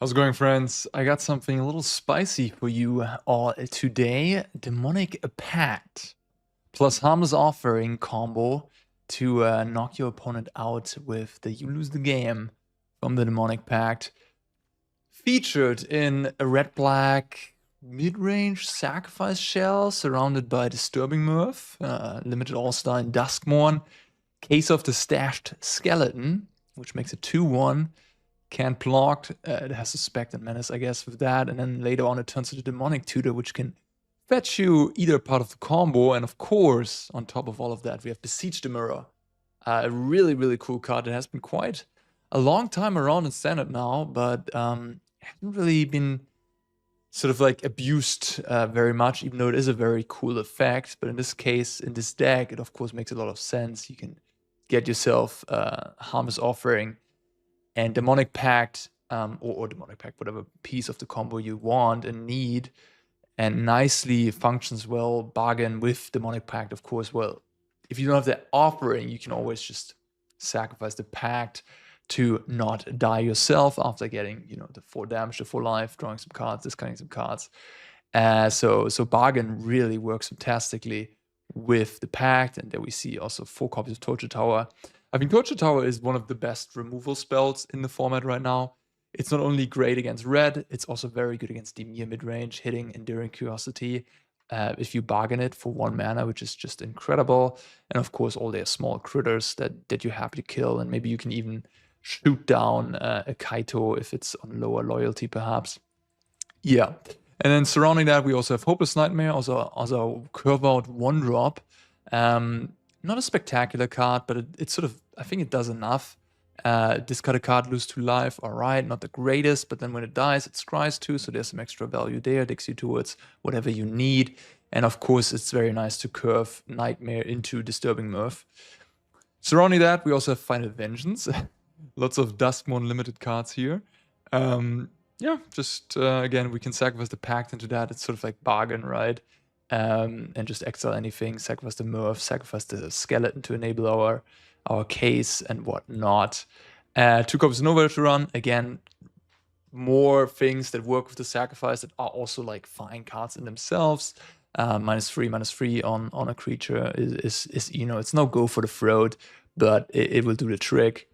How's it going, friends? I got something a little spicy for you all today. Demonic Pact plus Harmless Offering combo to knock your opponent out with the You Lose the Game from the Demonic Pact. Featured in a red-black mid-range sacrifice shell surrounded by Disturbing Mirth, limited all-star in Duskmourn, Case of the Stashed Skeleton, which makes it 2-1. Can't block. It has Suspect and Menace, I guess, with that. And then later on, it turns into Demonic Tutor, which can fetch you either part of the combo. And of course, on top of all of that, we have Beseech the Mirror. A really, really cool card. It has been quite a long time around in Standard now, but hasn't really been sort of like abused very much, even though it is a very cool effect. But in this case, in this deck, it of course makes a lot of sense. You can get yourself Harmless Offering and Demonic Pact, or Demonic Pact, whatever piece of the combo you want and need, and nicely functions well, bargain with Demonic Pact, of course. Well, if you don't have that offering, you can always just sacrifice the Pact to not die yourself after getting, the 4 damage, the 4 life, drawing some cards, discarding some cards. So bargain really works fantastically with the Pact, and there we see also 4 copies of Torture Tower. I mean, Torture Tower is one of the best removal spells in the format right now. It's not only great against red, it's also very good against Dimir midrange, hitting Enduring Curiosity if you bargain it for 1 mana, which is just incredible. And of course, all their small critters that you're happy to kill, and maybe you can even shoot down a Kaito if it's on lower loyalty, perhaps. Yeah. And then surrounding that, we also have Hopeless Nightmare, also curve out 1-drop. Not a spectacular card, but it's sort of, I think it does enough. Discard a card, lose 2 life, alright, not the greatest, but then when it dies, it scries 2, so there's some extra value there, takes you towards whatever you need. And of course, it's very nice to curve Nightmare into Disturbing Mirth. Surrounding that, we also have Final Vengeance. Lots of Duskmourn limited cards here. Yeah, just again, we can sacrifice the Pact into that. It's sort of like bargain, right? And just exile anything, sacrifice the Mirth, sacrifice the Skeleton to enable our case and whatnot. 2 copies of Nova to run. Again, more things that work with the sacrifice that are also like fine cards in themselves. -3/-3 on a creature is it's no go for the throat, but it will do the trick.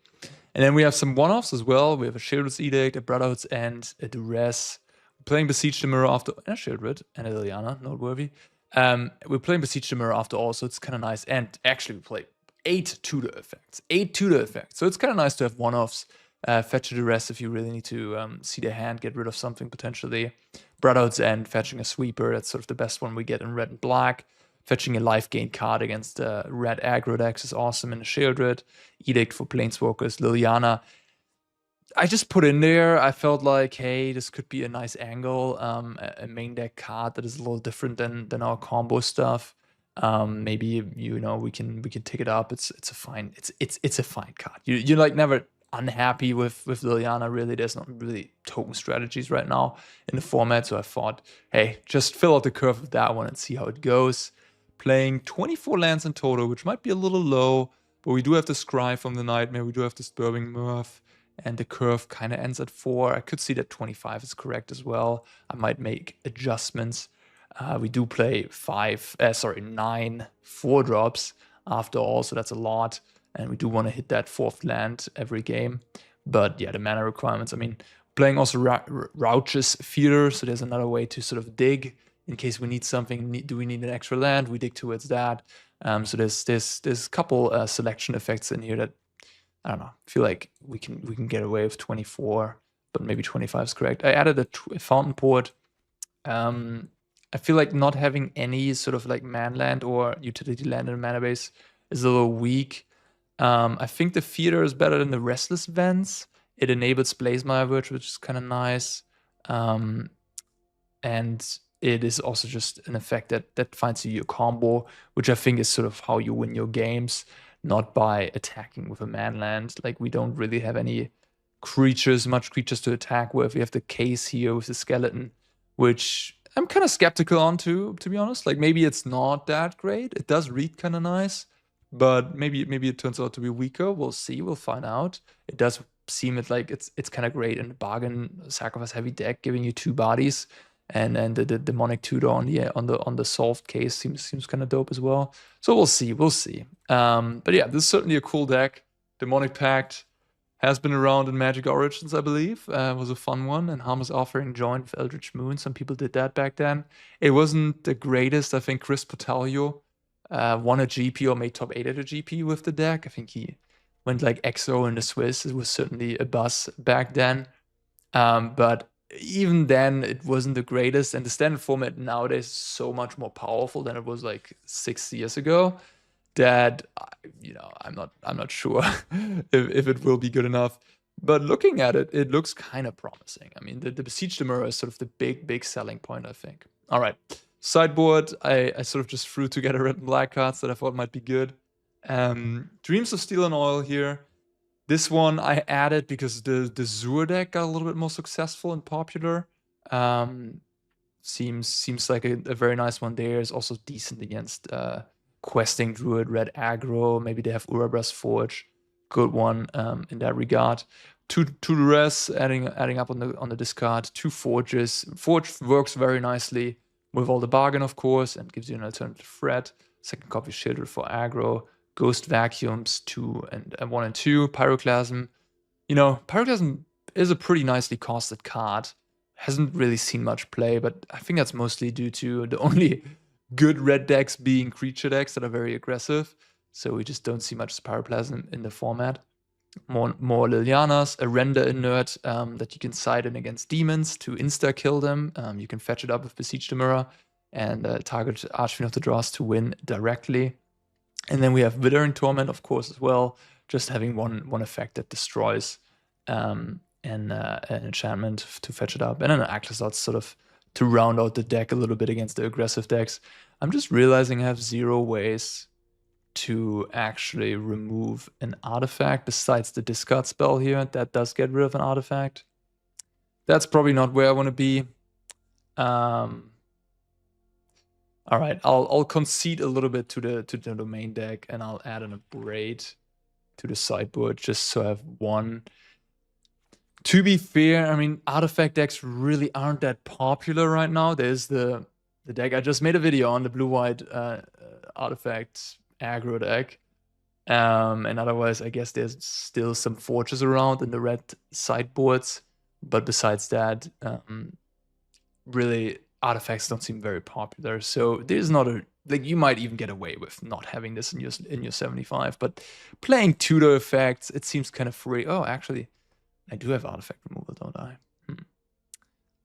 And then we have some one-offs as well. We have a Sheoldred's Edict, a Brotherhood's End, a Duress. We're playing Beseech the Mirror after a Sheoldred and a Liliana, noteworthy. We're playing Beseech the Mirror after all, so it's kind of nice. And actually, we play 8 tutor effects. 8 tutor effects. So it's kind of nice to have one-offs. Fetch a Duress if you really need to see the hand, get rid of something potentially. Brotherhood's End, fetching a Sweeper. That's sort of the best one we get in red and black. Fetching a life gain card against red aggro decks is awesome in the Sheoldred. Edict for Planeswalkers. Liliana, I just put in there, I felt like, hey, this could be a nice angle. A main deck card that is a little different than our combo stuff. Maybe we can tick it up. It's a fine card. You're like never unhappy with Liliana, really. There's not really token strategies right now in the format, so I thought, hey, just fill out the curve of that one and see how it goes. Playing 24 lands in total, which might be a little low, but we do have the Scry from the Nightmare, we do have Disturbing Mirth, and the curve kind of ends at 4. I could see that 25 is correct as well. I might make adjustments. We do play 9 4-drops after all, so that's a lot. And we do want to hit that 4th land every game. But yeah, the mana requirements, I mean, playing also Raucous Theater, so there's another way to sort of dig in case we need something. Do we need an extra land? We dig towards that. So there's a couple selection effects in here that, I don't know, I feel like we can get away with 24, but maybe 25 is correct. I added a Fountainport. I feel like not having any sort of like man land or utility land in a mana base is a little weak. I think the Theater is better than the Restless Vents. It enables Blazemire Verge, which is kind of nice. And it is also just an effect that finds you your combo, which I think is sort of how you win your games, not by attacking with a man land. Like, we don't really have any much creatures to attack with. We have the Case here with the Skeleton, which I'm kind of skeptical on to be honest. Like, maybe it's not that great. It does read kind of nice, but maybe it turns out to be weaker. We'll see. We'll find out. It does seem it like it's kind of great in the bargain sacrifice heavy deck, giving you 2 bodies, and the demonic tutor on the solved case seems kind of dope as well. So we'll see. But yeah, this is certainly a cool deck. Demonic Pact has been around in Magic Origins, I believe. Was a fun one, and Harmless Offering joined with Eldritch Moon. Some people did that back then. It wasn't the greatest. I think Chris Potalio won a GP or made top 8 at a GP with the deck. I think he went like XO in the Swiss. It was certainly a buzz back then. But even then, it wasn't the greatest. And the standard format nowadays is so much more powerful than it was like 6 years ago that, I'm not sure if it will be good enough. But looking at it, it looks kind of promising. I mean, the Beseech the Mirror is sort of the big selling point, I think. All right. Sideboard, I sort of just threw together red and black cards that I thought might be good. Dreams of Steel and Oil here. This one I added because the Zur deck got a little bit more successful and popular. Seems like a very nice one there. It's also decent against Questing Druid, red aggro. Maybe they have Urabrask Forge. Good one in that regard. 2 Duress adding up on the discard. 2 Forges. Forge works very nicely with all the bargain, of course, and gives you an alternative threat. Second copy Sheoldred for aggro. Ghost Vacuums 2 and 1 and 2. Pyroclasm. Pyroclasm is a pretty nicely costed card. Hasn't really seen much play, but I think that's mostly due to the only good red decks being creature decks that are very aggressive. So we just don't see much Pyroclasm in the format. More Lilianas, a Render Inert that you can side in against demons to insta-kill them. You can fetch it up with Beseech the Mirror and target Archfiend of the Dross to win directly. And then we have Withering Torment, of course, as well. Just having one effect that destroys an enchantment to fetch it up. And then an Aclazotz sort of to round out the deck a little bit against the aggressive decks. I'm just realizing I have 0 ways to actually remove an artifact besides the discard spell here. That does get rid of an artifact. That's probably not where I want to be. All right, I'll concede a little bit to the main deck, and I'll add an Abrade to the sideboard just so I have 1. To be fair, I mean, artifact decks really aren't that popular right now. There's the deck I just made a video on, the blue-white artifact aggro deck. And otherwise, I guess there's still some forges around in the red sideboards. But besides that, really, artifacts don't seem very popular. So there's not you might even get away with not having this in your 75. But playing tutor effects, it seems kind of free. Oh, actually, I do have artifact removal, don't I?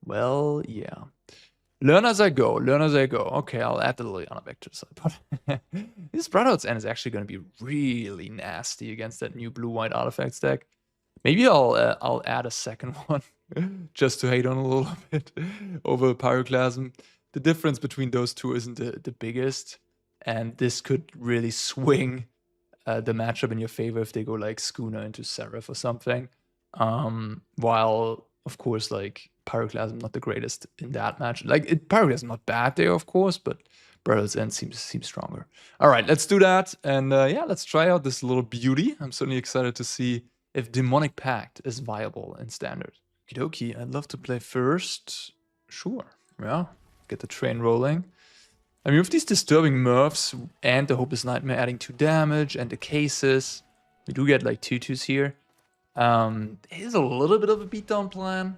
Well, yeah. Learn as I go. Okay, I'll add the Liliana back to the sideboard. This Brotherhood's End is actually going to be really nasty against that new blue-white artifacts deck. Maybe I'll add a second one just to hate on a little bit over Pyroclasm. The difference between those two isn't the biggest, and this could really swing the matchup in your favor if they go like Schooner into Seraph or something. While, of course, like Pyroclasm not the greatest in that match. Pyroclasm not bad there, of course, but Brotherhood's End seems stronger. All right, let's do that, and yeah, let's try out this little beauty. I'm certainly excited to see if Demonic Pact is viable in Standard. Okie, I'd love to play first. Sure, yeah, get the train rolling. I mean, with these Disturbing Mirths and the Hopeless Nightmare adding 2 damage and the cases, we do get like 2/2s here. Here's a little bit of a beatdown plan,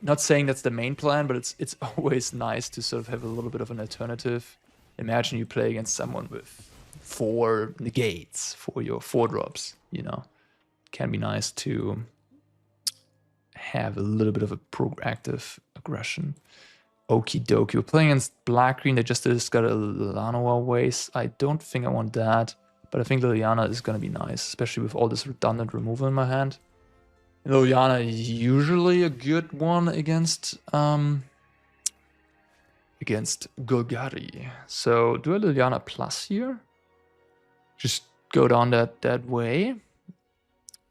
Not saying that's the main plan, but it's always nice to sort of have a little bit of an alternative. Imagine you play against someone with 4 negates for your 4-drops, Can be nice to have a little bit of a proactive aggression. Okie dokie. We're playing against black-green. They just got a Lanoa Waste. I don't think I want that, but I think Liliana is going to be nice, especially with all this redundant removal in my hand. Liliana is usually a good one against Golgari. So do I Liliana plus here? Just go down that way?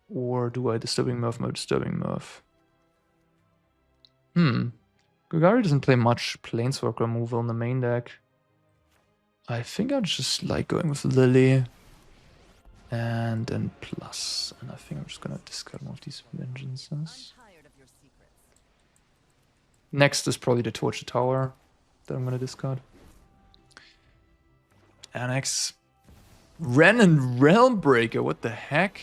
Or do I Disturbing Mirth, Disturbing Mirth? Golgari doesn't play much Planeswalker removal in the main deck. I think I just like going with Lily And then plus. And I think I'm just gonna discard one of these vengeances. Next is probably the Torture Tower that I'm gonna discard. Annex. Ren and Realmbreaker, what the heck?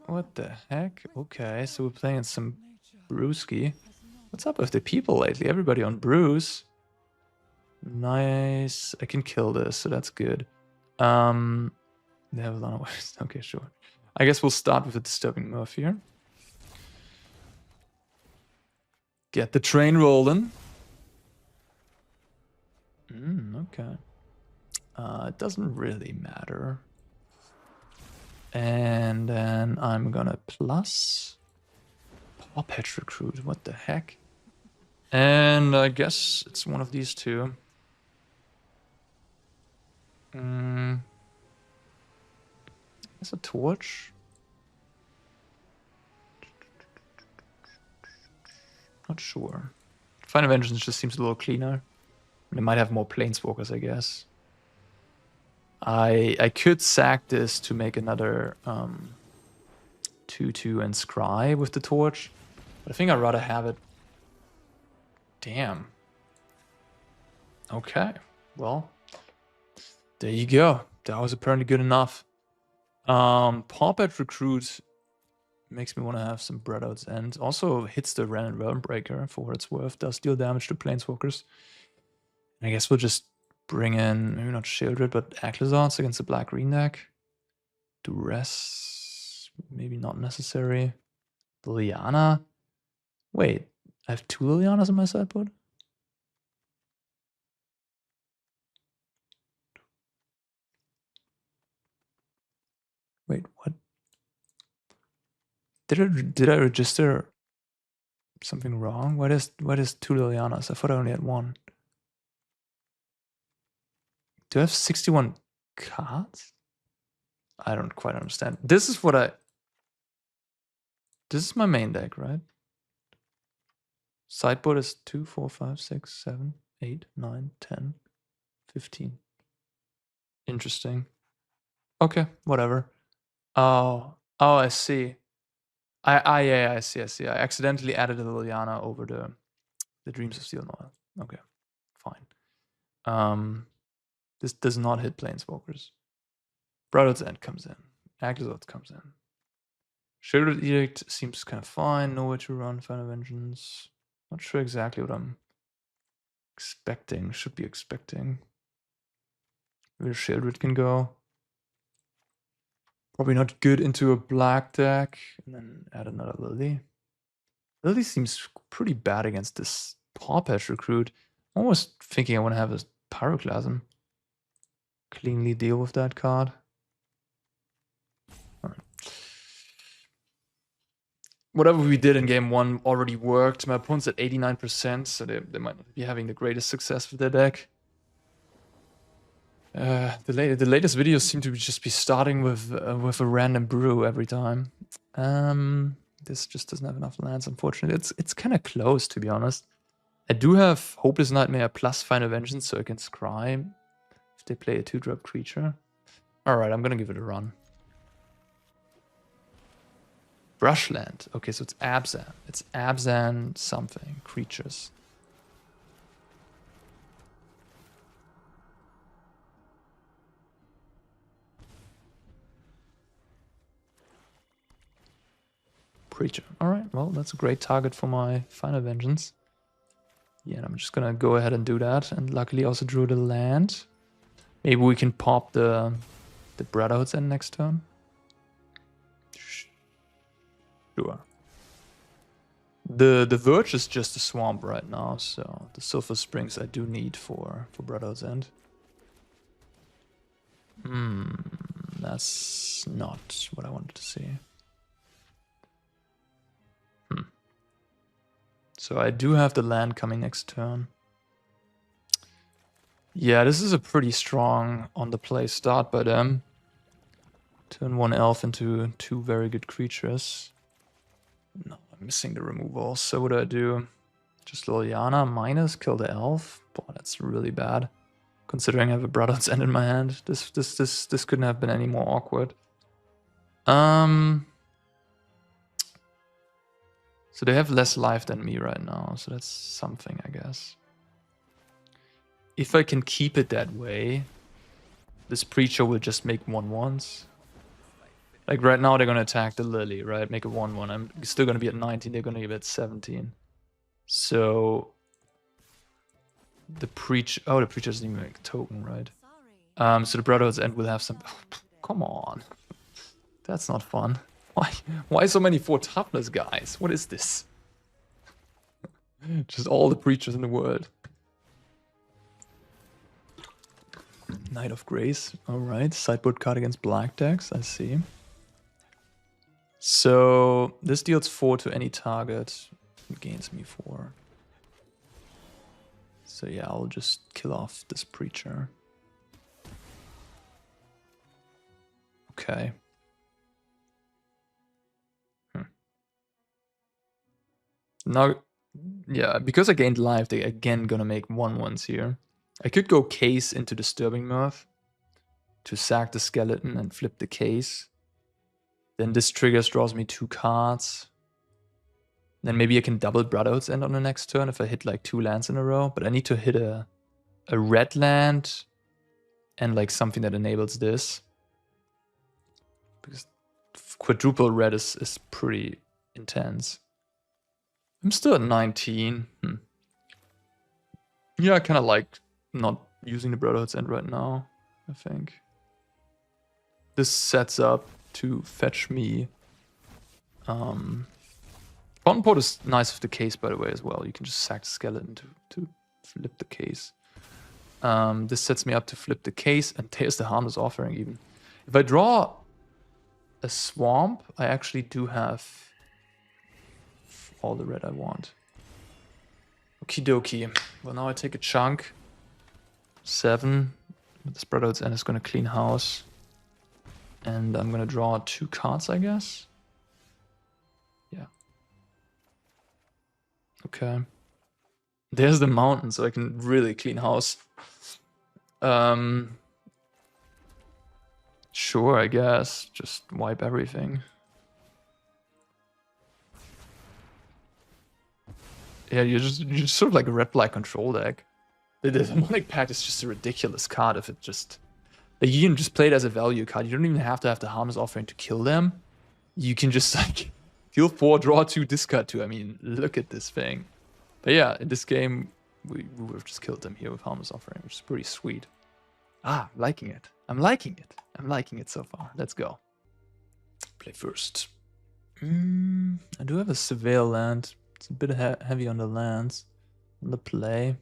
What the heck? Okay, so we're playing some Brewski. What's up with the people lately? Everybody on brews. Nice. I can kill this, so that's good. They have a lot of ways. Okay, sure. I guess we'll start with a Disturbing Mirth here. Get the train rolling. Okay. It doesn't really matter. And then I'm gonna plus Paw Pet Recruit. What the heck? And I guess it's one of these two. It's a torch. Not sure. Final Vengeance just seems a little cleaner. They might have more planeswalkers, I guess. I could sack this to make another 2/2 and scry with the torch, but I think I'd rather have it. Damn. Okay, well, there you go. That was apparently good enough. Paw Pet Recruit makes me want to have some Brotherhood's End. Also hits the Ren and Realmbreaker for what it's worth. Does deal damage to planeswalkers. I guess we'll just bring in, maybe not Sheoldred, but Aclazotz against the black-green deck. Duress, maybe not necessary. Liliana. Wait, I have 2 Lilianas in my sideboard? Wait, what? Did I register something wrong? Why does 2 Lilianas? I thought I only had 1. Do I have 61 cards? I don't quite understand. This is my main deck, right? Sideboard is 2, 4, 5, 6, 7, 8, 9, 10, 15. Interesting. Okay, whatever. Oh, I see. Yeah, I see. I accidentally added a Liliana over the Dreams of Steel and Oil. Okay, fine. This does not hit Planeswalkers. Brotherhood's End comes in. Aclazotz comes in. Sheoldred Edict seems kind of fine. Nowhere to run. Final Vengeance. Not sure exactly what I'm expecting. Should be expecting. Maybe Sheoldred can go. Probably not good into a black deck. And then add another Lily. Lily seems pretty bad against this Paw Pet Recruit. I'm almost thinking I want to have a Pyroclasm. Cleanly deal with that card. All right. Whatever we did in game 1 already worked. My opponent's at 89%, so they might not be having the greatest success with their deck. The latest videos seem to just be starting with a random brew every time. This just doesn't have enough lands, unfortunately. It's kind of close, to be honest. I do have Hopeless Nightmare plus Final Vengeance, so I can scry if they play a 2-drop creature. Alright, I'm gonna give it a run. Brushland. Okay, so it's Abzan. It's Abzan something. Creatures. Creature. Alright, well, that's a great target for my Final Vengeance. Yeah, and I'm just gonna go ahead and do that. And luckily also drew the land. Maybe we can pop the Brotherhood's End next turn. Sure. The Verge is just a swamp right now, so the Sulfurous Springs I do need for Brotherhood's End. That's not what I wanted to see. So I do have the land coming next turn. Yeah, this is a pretty strong on the play start by them. Turn 1 elf into 2 very good creatures. No, I'm missing the removal. So what do? Just Liliana minus kill the elf? Boy, that's really bad. Considering I have a Brotherhood's End in my hand, this couldn't have been any more awkward. So they have less life than me right now, so that's something, I guess. If I can keep it that way, this Preacher will just make 1/1s. Like right now they're gonna attack the Lily, right? Make a 1/1. I'm still gonna be at 19, they're gonna be at 17. So the Preacher, oh, the Preacher doesn't even make a token, right? So the Brotherhood's End will have some, oh, come on. That's not fun. Why so many 4 toughness guys? What is this? Just all the Preachers in the world. Knight of Grace, alright. Sideboard card against black decks, I see. So this deals 4 to any target. It gains me 4. So yeah, I'll just kill off this Preacher. Okay. Now, yeah, because I gained life, they're again gonna make 1/1s here. I could go Case into Disturbing Mirth to sack the skeleton and flip the Case. Then this triggers, draws me 2 cards. Then maybe I can double Brotherhood's End on the next turn if I hit like 2 lands in a row. But I need to hit a red land and like something that enables this. Because quadruple red is pretty intense. I'm still at 19. Yeah, I kind of like not using the Brotherhood's End right now, I think. This sets up to fetch me. Fountainport is nice with the Case, by the way, as well. You can just sack the skeleton to flip the Case. This sets me up to flip the Case, and there's the Harmless Offering even. If I draw a Swamp, I actually do have all the red I want. Okie dokie. Well, now I take a chunk. 7. This Brotherhood's End is going to clean house. And I'm going to draw 2 cards, I guess. Yeah. Okay. There's the mountain, so I can really clean house. Sure, I guess. Just wipe everything. Yeah, you're just sort of like a red-black control deck. The Demonic Pact is just a ridiculous card if it just... Like, you can just play it as a value card. You don't even have to have the Harmless Offering to kill them. You can just, like, deal 4, draw 2, discard 2. I mean, look at this thing. But yeah, in this game, we would have just killed them here with Harmless Offering, which is pretty sweet. Ah, I'm liking it. I'm liking it. I'm liking it so far. Let's go. Play first. I do have a Surveil land. It's a bit heavy on the lands. On the play.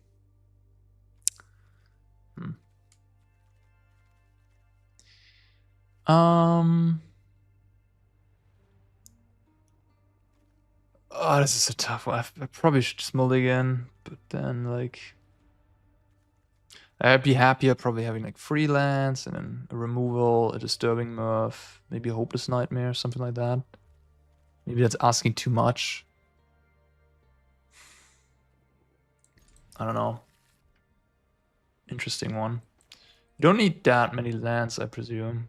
Oh, this is a tough one. I probably should just mulligan, but then, like... I'd be happier probably having, like, freelance, and then a removal, a Disturbing Mirth, maybe a Hopeless Nightmare, something like that. Maybe that's asking too much. I don't know. Interesting one. You don't need that many lands, I presume.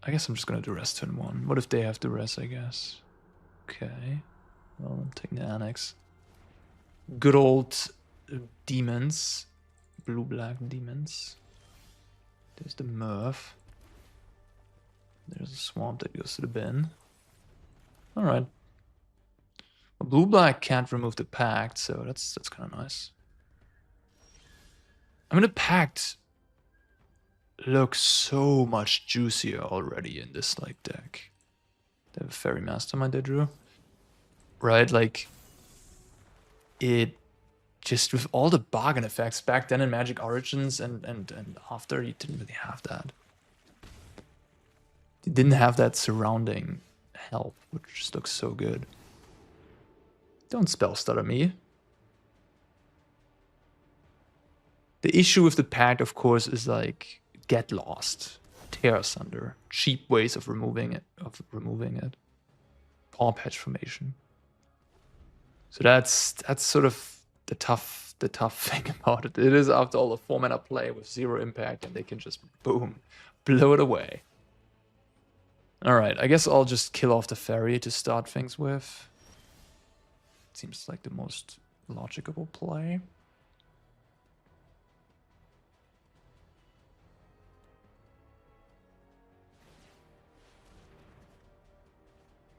I guess I'm just gonna Duress turn 1. What if they have Duress, I guess? Okay. Well, I'm taking the Annex. Good old demons. Blue-black demons. There's the Mirth. There's a Swamp that goes to the bin. Alright. Well, blue-black can't remove the Pact, so that's kind of nice. I mean, the Pact looks so much juicier already in this like deck. They have a Fairy Mastermind they drew. Right, like it just with all the bargain effects back then in Magic Origins and after, you didn't really have that. You didn't have that surrounding help, which just looks so good. Don't spell stutter me. The issue with the Pact, of course, is like get lost, tear asunder, cheap ways of removing it. Paw patch formation. So that's sort of the tough the tough thing about it. It is, after all, a 4-mana play with 0 impact, and they can just, boom, blow it away. Alright, I guess I'll just kill off the Fairy to start things with. Seems like the most logical play.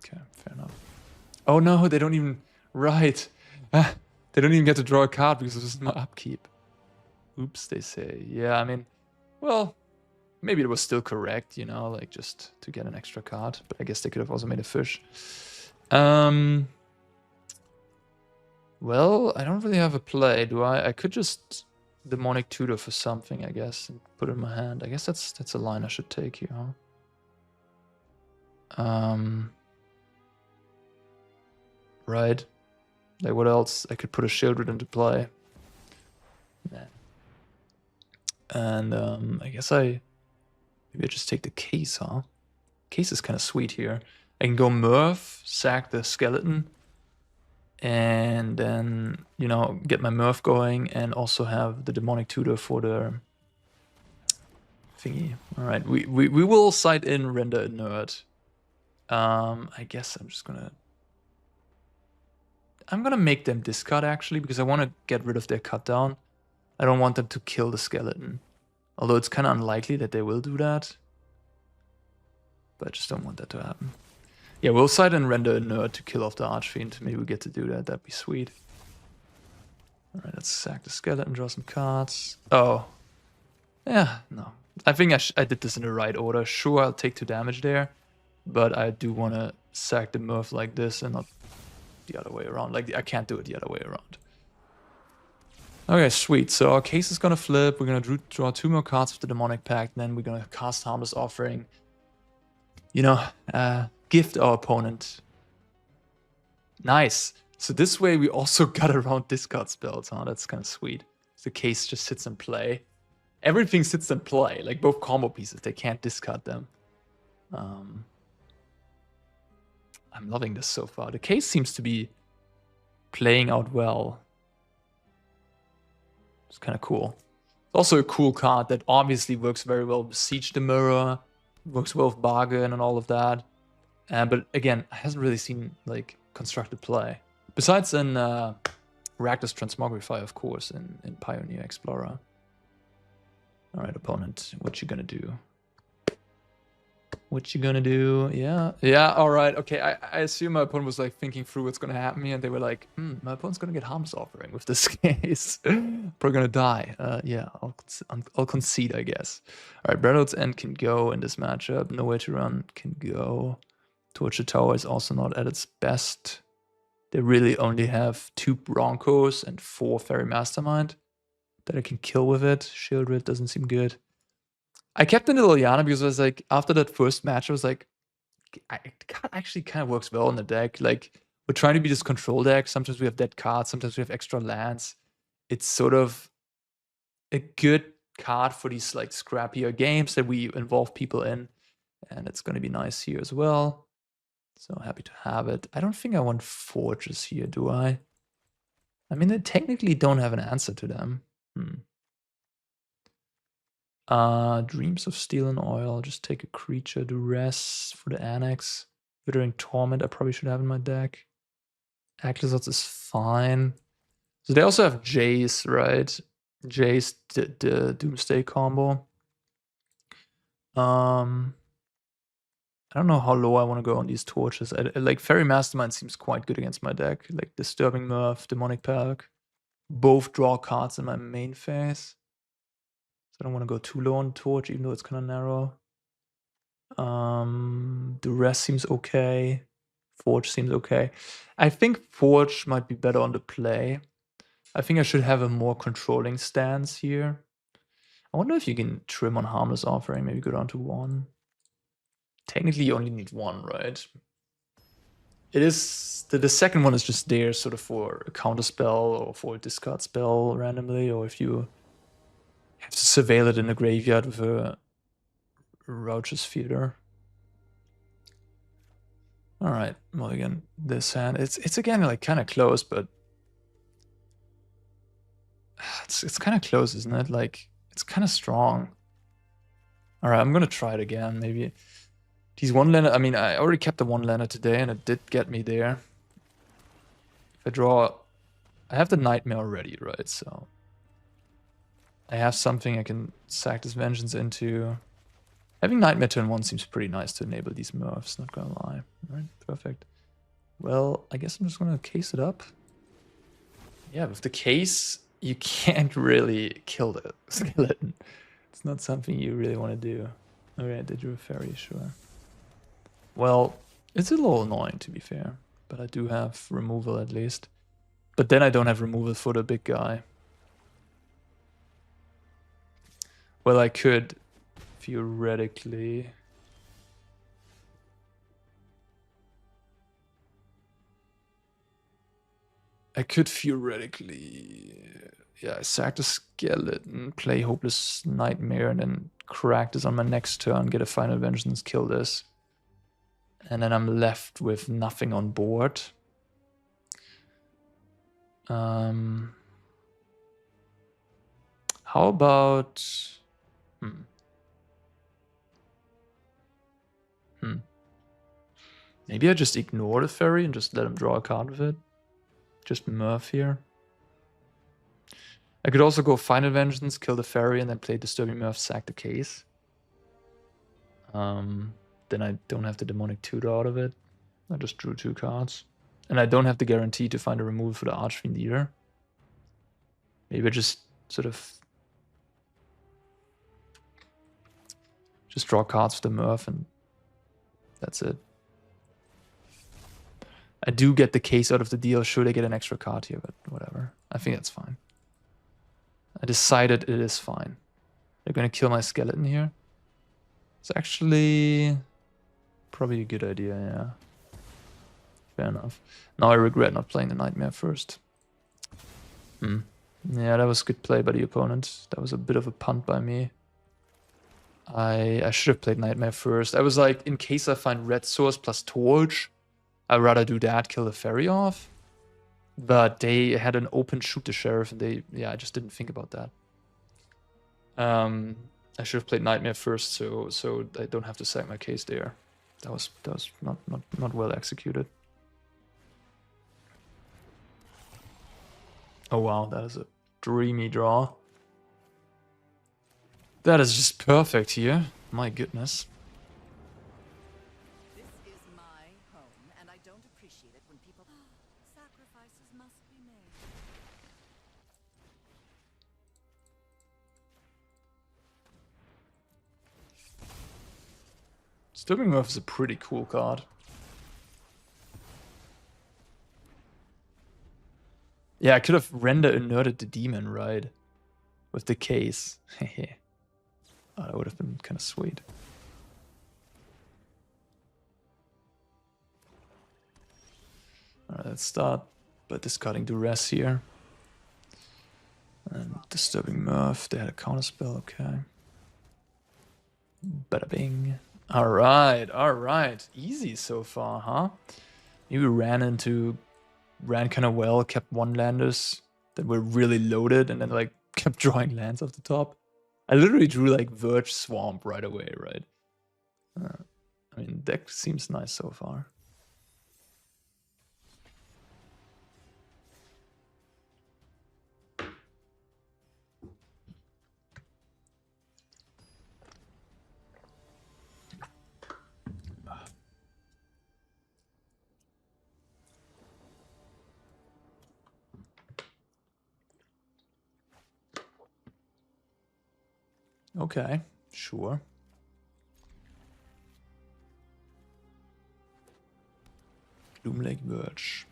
Okay, fair enough. Oh no, they don't even... Right. They don't even get to draw a card because this is my upkeep. Oops, they say. Yeah, I mean... Well, maybe it was still correct, you know, like just to get an extra card. But I guess they could have also made a fish. Well, I don't really have a play, do I? I could just Demonic Tutor for something, I guess, and put it in my hand. I guess that's a line I should take here, huh? Right. Like, what else? I could put a Sheoldred into play. Nah. And I guess maybe I just take the case, huh? Case is kind of sweet here. I can go Mirth, sack the skeleton, and then, you know, get my Mirth going, and also have the Demonic Tutor for the thingy. Alright, we will side in Render Inert. I guess I'm gonna make them discard, actually, because I want to get rid of their cut down. I don't want them to kill the skeleton. Although it's kind of unlikely that they will do that. But I just don't want that to happen. Yeah, we'll side and Render Inert to kill off the Archfiend. Maybe we get to do that. That'd be sweet. Alright, let's sack the skeleton, draw some cards. Oh. Yeah, no. I think I did this in the right order. Sure, I'll take 2 damage there. But I do want to sack the Mirth like this and not the other way around. Like, I can't do it the other way around. Okay, sweet. So our case is gonna flip. We're gonna draw 2 more cards of the Demonic Pact, and then we're gonna cast Harmless Offering. You know, gift our opponent. Nice. So this way we also got around discard spells, huh? That's kind of sweet. The case just sits in play. Everything sits in play, like both combo pieces. They can't discard them. I'm loving this so far. The case seems to be playing out well. It's kind of cool. It's also a cool card that obviously works very well with Beseech the Mirror, works well with Bargain and all of that. But again, hasn't really seen like constructed play. Besides in Rakdos Transmogrify, of course, in Pioneer Explorer. Alright, opponent, what you gonna do? What you gonna do? Yeah, alright, okay. I assume my opponent was like thinking through what's gonna happen here, and they were like, my opponent's gonna get Harmless Offering with this case. Probably gonna die. Yeah, I'll concede, I guess. Alright, Brotherhood's End can go in this matchup. Nowhere to Run can go. Torture Tower is also not at its best. They really only have 2 Broncos and 4 Fairy Mastermind that I can kill with it. Sheoldred doesn't seem good. I kept in the Liliana because I was like, after that first match, I was like, it actually kind of works well in the deck. Like, we're trying to be this control deck. Sometimes we have dead cards, sometimes we have extra lands. It's sort of a good card for these like scrappier games that we involve people in. And it's going to be nice here as well. So happy to have it. I don't think I want Forges here, do I? I mean, they technically don't have an answer to them. Dreams of Steel and Oil. Just take a creature. Duress for the Annex. Withering Torment I probably should have in my deck. Aclazotz is fine. So they also have Jace, right? Jace, the Doomsday combo. I don't know how low I want to go on these torches. Like, Fairy Mastermind seems quite good against my deck. Like, Disturbing Mirth, Demonic Pact. Both draw cards in my main phase. So I don't want to go too low on Torch, even though it's kind of narrow. Duress seems okay. Forge seems okay. I think Forge might be better on the play. I think I should have a more controlling stance here. I wonder if you can trim on Harmless Offering, maybe go down to 1. Technically, you only need 1, right? It is... The second one is just there sort of for a counter spell or for a discard spell randomly, or if you have to surveil it in the graveyard with a Raucous Theater. Alright, well again, this hand, it's again like kind of close, but It's kind of close, isn't it? Like, it's kind of strong. All right, I'm gonna try it again. Maybe these one-lander. I mean, I already kept the one-lander today, and it did get me there. If I draw, I have the Nightmare already, right? So I have something I can sack this Vengeance into. Having Nightmare turn 1 seems pretty nice to enable these Mirths, not gonna lie. All right, perfect. Well, I guess I'm just gonna case it up. Yeah, with the case, you can't really kill the skeleton. It's not something you really want to do. Alright, they drew a fairy, sure. Well, it's a little annoying to be fair, but I do have removal at least. But then I don't have removal for the big guy. Well, I could theoretically... Yeah, sack the skeleton, play Hopeless Nightmare, and then crack this on my next turn, get a Final Vengeance, kill this. And then I'm left with nothing on board. How about... Maybe I just ignore the fairy and just let him draw a card with it. Just Mirth here. I could also go Final Vengeance, kill the fairy, and then play Disturbing Mirth, sack the case. Then I don't have the Demonic Tutor out of it. I just drew 2 cards. And I don't have the guarantee to find a removal for the Archfiend either. Maybe I just sort of... just draw cards for the Mirth and that's it. I do get the case out of the deal. Should I get an extra card here, but whatever. I think that's fine. I decided it is fine. They're going to kill my skeleton here. It's actually probably a good idea, yeah. Fair enough. Now I regret not playing the Nightmare first. Yeah, that was a good play by the opponent. That was a bit of a punt by me. I should have played Nightmare first. I was like, in case I find Red Source plus Torch, I'd rather do that, kill the fairy off. But they had an open shoot the sheriff, and I just didn't think about that. I should have played Nightmare first, so I don't have to sack my case there. That was not well executed. Oh wow, that is a dreamy draw. That is just perfect here. My goodness. This is my home, and I don't appreciate it when people... Sacrifices must be made. Disturbing Mirth is a pretty cool card. Yeah, I could have Render Inerted the demon, right? With the case. Hehe. Oh, that would have been kind of sweet. Alright, let's start by discarding Duress here. And Disturbing Mirth, they had a counterspell, okay. Bada bing. Alright. Easy so far, huh? Maybe ran kind of well, kept one landers that were really loaded, and then like kept drawing lands off the top. I literally drew like Verge Swamp right away, right? I mean, deck seems nice so far. Okay, sure. Lake Verge.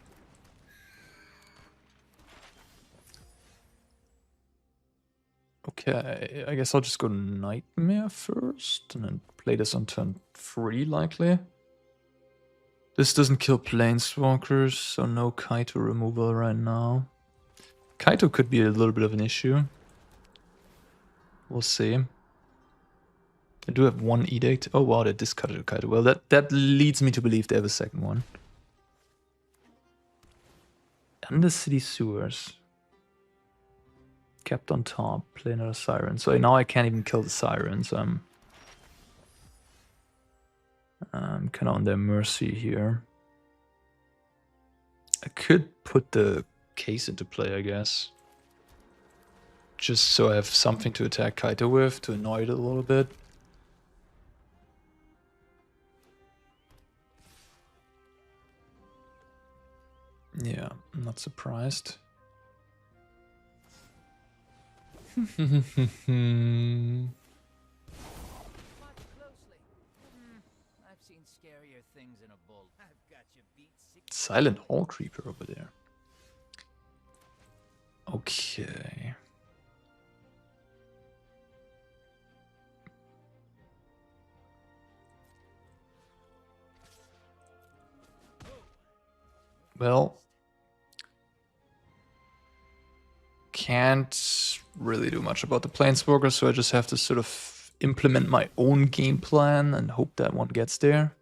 Okay, I guess I'll just go Nightmare first and then play this on turn 3 likely. This doesn't kill Planeswalkers, so no Kaito removal right now. Kaito could be a little bit of an issue. We'll see. I do have one Edict. Oh wow, they discarded a Kaito. Well, that leads me to believe they have a second one. Undercity Sewers. kept on top. Play another Siren. So now I can't even kill the Siren, so I'm kind of on their mercy here. I could put the case into play, I guess. Just so I have something to attack Kaito with, to annoy it a little bit. Yeah, I'm not surprised. Watch closely. I've seen scarier things in a bull. I've got you beat. Silent Hall Creeper over there. Okay. Well, can't really do much about the Planeswalker, so I just have to sort of implement my own game plan and hope that one gets there.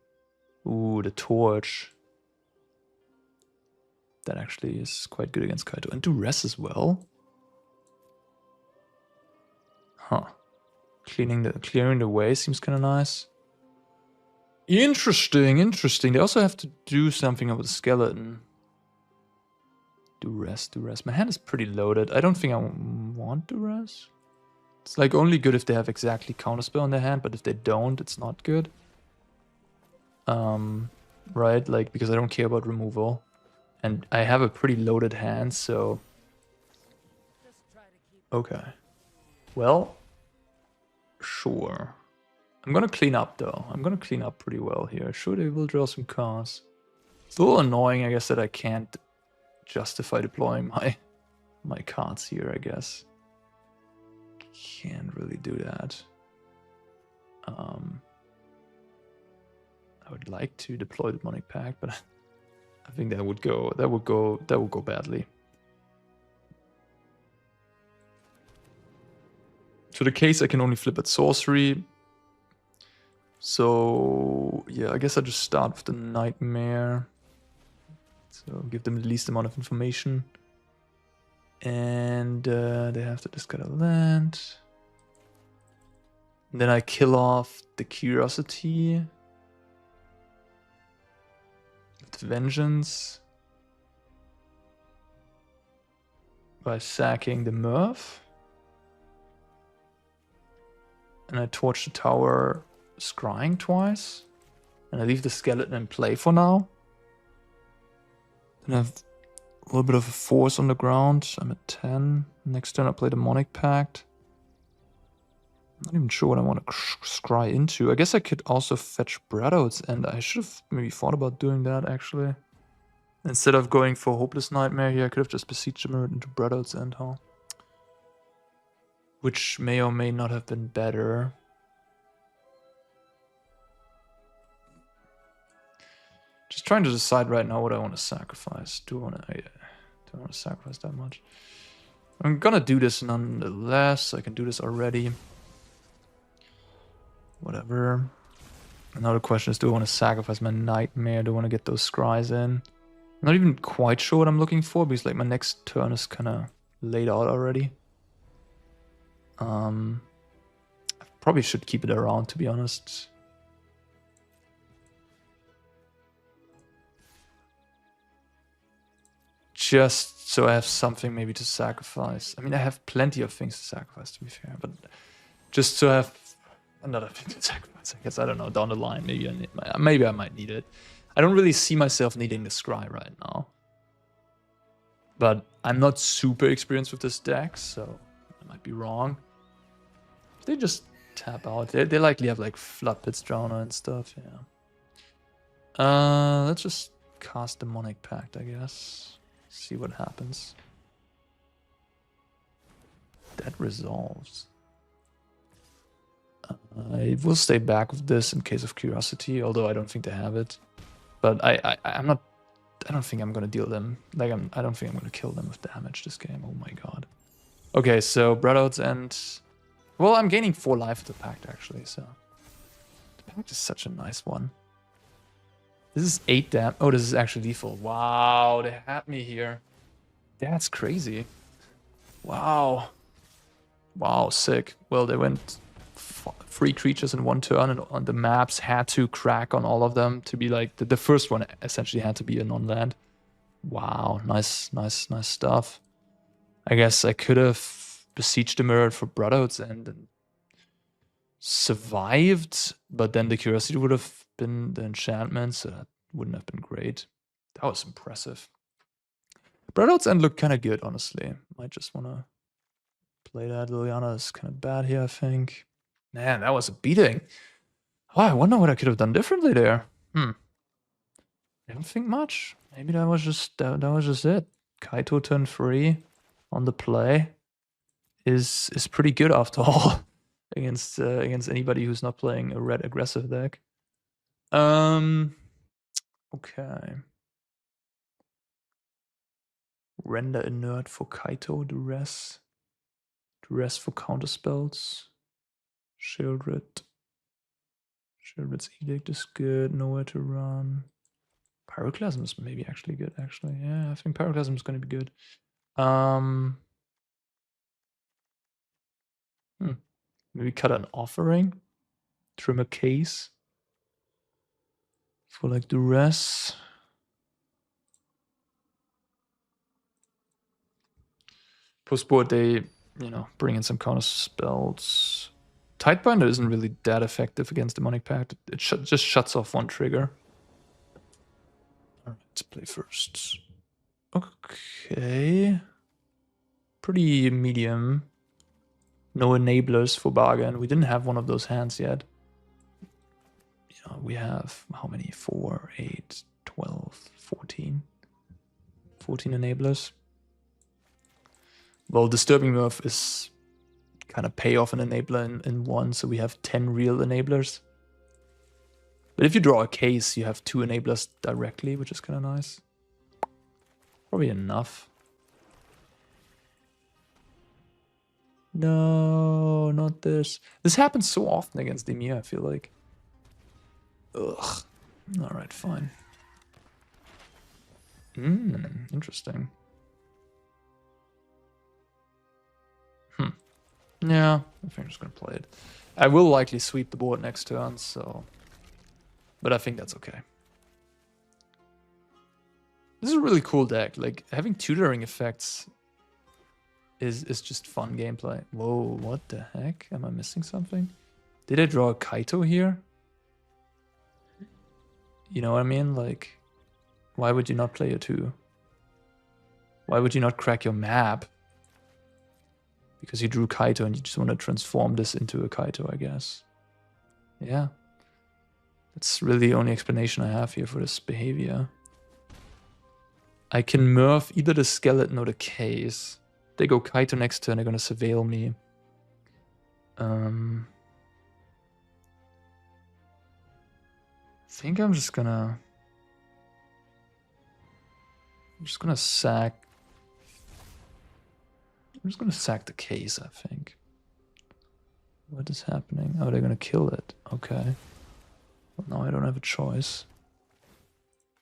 Ooh, the Torch. That actually is quite good against Kaito. And Duress as well. Huh. Clearing the way seems kind of nice. Interesting, interesting. They also have to do something about the skeleton. Duress. My hand is pretty loaded. I don't think I want Duress. It's like only good if they have exactly counterspell in their hand, but if they don't, it's not good. Right? Like, because I don't care about removal. And I have a pretty loaded hand, so... Okay. Well, sure. I'm gonna clean up, though. I'm gonna clean up pretty well here. Sure, they will draw some cards. It's a little annoying, I guess, that I can't justify deploying my cards here, I guess. Can't really do that. I would like to deploy the Demonic Pact, but I think that would go badly. To the case, I can only flip at sorcery. So yeah, I guess I just start with the Nightmare. So give them the least amount of information. And they have to discard a land. And then I kill off the Curiosity. With Vengeance. By sacking the Mirth. And I torch the tower, scrying twice. And I leave the skeleton in play for now. Then I have a little bit of a force on the ground. I'm at 10. Next turn I play Demonic Pact. I'm not even sure what I want to scry into. I guess I could also fetch Brotherhood, and I should have maybe thought about doing that actually. Instead of going for Hopeless Nightmare here, I could have just Beseech the Mirror into Brotherhood's End, huh? Which may or may not have been better. Just trying to decide right now what I want to sacrifice. Do I want to sacrifice that much? I'm gonna do this nonetheless. I can do this already. Whatever. Another question is, do I want to sacrifice my Nightmare? Do I want to get those scries in? I'm not even quite sure what I'm looking for, because like my next turn is kind of laid out already. I probably should keep it around, to be honest. Just so I have something maybe to sacrifice. I mean, I have plenty of things to sacrifice, to be fair, but just to have another thing to sacrifice, I guess. I don't know, down the line, maybe I might need it. I don't really see myself needing the scry right now. But I'm not super experienced with this deck, so I might be wrong. If they just tap out, they likely have like Flood Pits, Drowner and stuff, yeah. Let's just cast Demonic Pact, I guess. See what happens. That resolves. I will stay back with this in case of Curiosity, although I don't think they have it. But I'm not. I don't think I'm gonna deal them. Like I don't think I'm gonna kill them with damage this game. Oh my god. Okay, so Brotherhood's End. Well, I'm gaining 4 life with the Pact actually. So the Pact is such a nice one. This is 8 damage. Oh, this is actually lethal. Wow, they had me here. That's crazy. Wow. Wow, sick. Well, they went 3 creatures in 1 turn, and on the maps had to crack on all of them to be like the first one essentially had to be a non-land. Wow, nice stuff. I guess I could have besieged the mirror for Brotherhood's End and survived, but then the curiosity would have been the enchantment, so that wouldn't have been great. That was impressive. Brotherhood's End looked kind of good, honestly. Might just want to play that. Liliana is kind of bad here, I think. Man, that was a beating. Oh, I wonder what I could have done differently there. I don't think much. Maybe that was just it. Kaito turn 3 on the play is pretty good after all against anybody who's not playing a red aggressive deck. Okay. Render Inert for Kaito, Duress for counterspells. Sheoldred's Edict is good, nowhere to run. Pyroclasm is maybe actually good, actually. Yeah, I think Pyroclasm is going to be good. Maybe cut an offering. Trim a case. For like Duress. Postboard, they, bring in some counter spells. Tidebinder isn't really that effective against Demonic Pact. It just shuts off 1 trigger. Alright, let's play first. Okay. Pretty medium. No enablers for bargain. We didn't have one of those hands yet. We have how many? 4, 8, 12, 14. 14 enablers. Well, Disturbing Mirth is kind of pay off an enabler in 1, so we have 10 real enablers. But if you draw a case, you have 2 enablers directly, which is kind of nice. Probably enough. No, not this. This happens so often against Dimir, I feel like. Ugh. Alright, fine. Interesting. Yeah, I think I'm just gonna play it. I will likely sweep the board next turn, so... But I think that's okay. This is a really cool deck. Like, having tutoring effects is just fun gameplay. Whoa, what the heck? Am I missing something? Did I draw a Kaito here? You know what I mean? Like, why would you not play a 2? Why would you not crack your map? Because you drew Kaito and you just want to transform this into a Kaito, I guess. Yeah. That's really the only explanation I have here for this behavior. I can Mirth either the skeleton or the case. They go Kaito next turn, they're gonna surveil me. I think I'm just gonna sack. I'm just gonna sack the case, I think. What is happening? Oh, they're gonna kill it. Okay. Well, now I don't have a choice.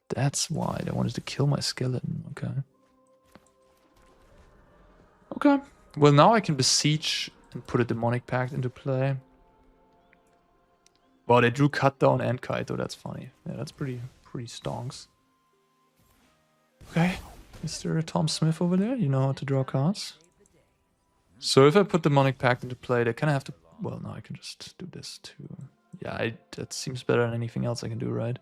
That's why they wanted to kill my skeleton. Okay. Okay. Well, now I can Beseech and put a Demonic Pact into play. Wow, they drew Cut Down and Kaito. That's funny. Yeah, that's pretty stonks. Okay. Mr. Tom Smith over there, you know how to draw cards. So if I put Demonic Pact into play, they kind of have to... Well, now I can just do this too. Yeah, that seems better than anything else I can do, right?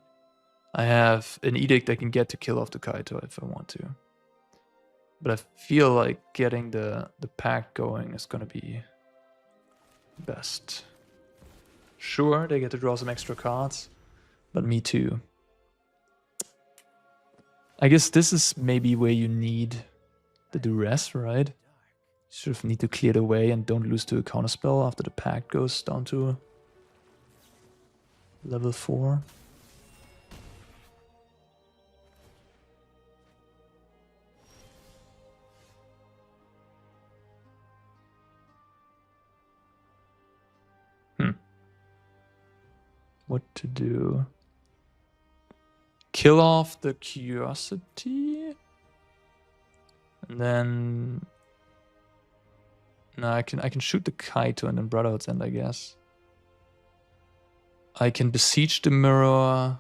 I have an Edict I can get to kill off the Kaito if I want to. But I feel like getting the pact going is going to be best. Sure, they get to draw some extra cards, but me too. I guess this is maybe where you need the Duress, right? You sort of need to clear the way and don't lose to a counterspell after the pact goes down to level 4. What to do? Kill off the curiosity? And then... No, I can shoot the Kaito and then Brotherhood's End, I guess. I can Beseech the Mirror.